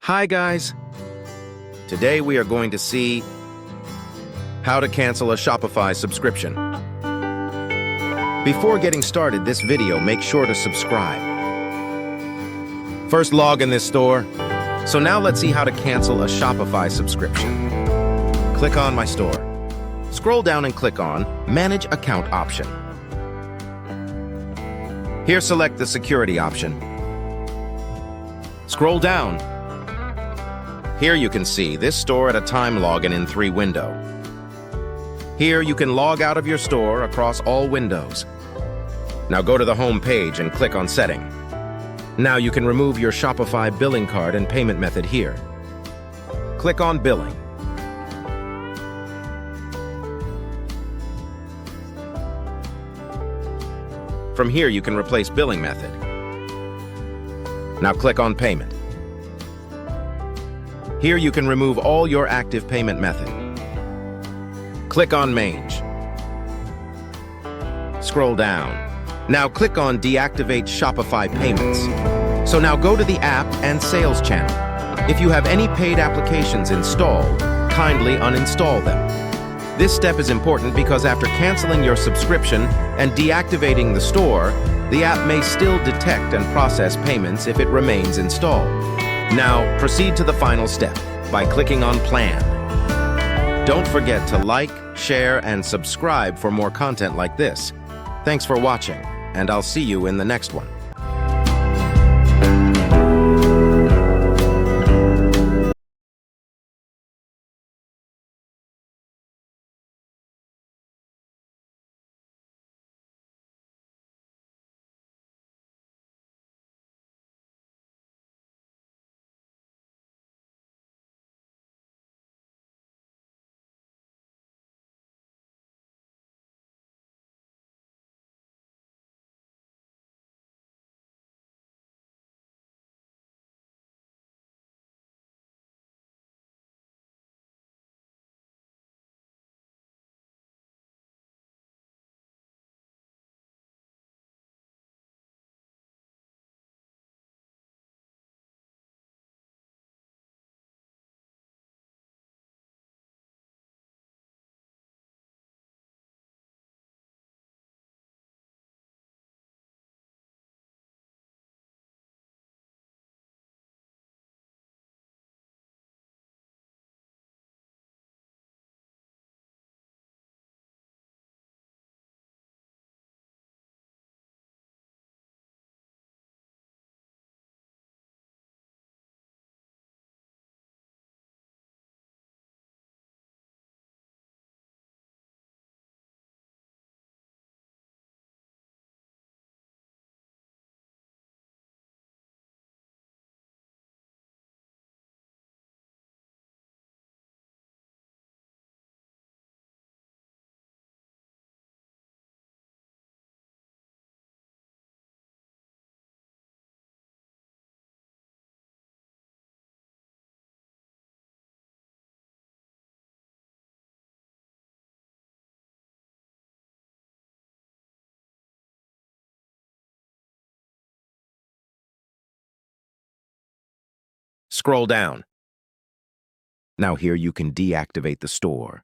Hi guys! Today we are going to see how to cancel a Shopify subscription. Before getting started this video, make sure to subscribe. First, log in this store. So now let's see how to cancel a Shopify subscription. Click on My Store. Scroll down and click on Manage Account option. Here select the security option. Scroll down. Here you can see this store at a time login in 3 window. Here you can log out of your store across all windows. Now go to the home page and click on Setting. Now you can remove your Shopify billing card and payment method here. Click on Billing. From here you can replace billing method. Now click on Payment. Here you can remove all your active payment method. Click on Mange. Scroll down. Now click on Deactivate Shopify Payments. So now go to the app and sales channel. If you have any paid applications installed, kindly uninstall them. This step is important because after canceling your subscription and deactivating the store, the app may still detect and process payments if it remains installed. Now, proceed to the final step by clicking on Plan. Don't forget to like, share, and subscribe for more content like this. Thanks for watching, and I'll see you in the next one. Scroll down. Now here you can deactivate the store.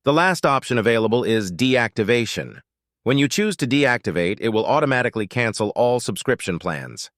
The last option available is deactivation. When you choose to deactivate, it will automatically cancel all subscription plans.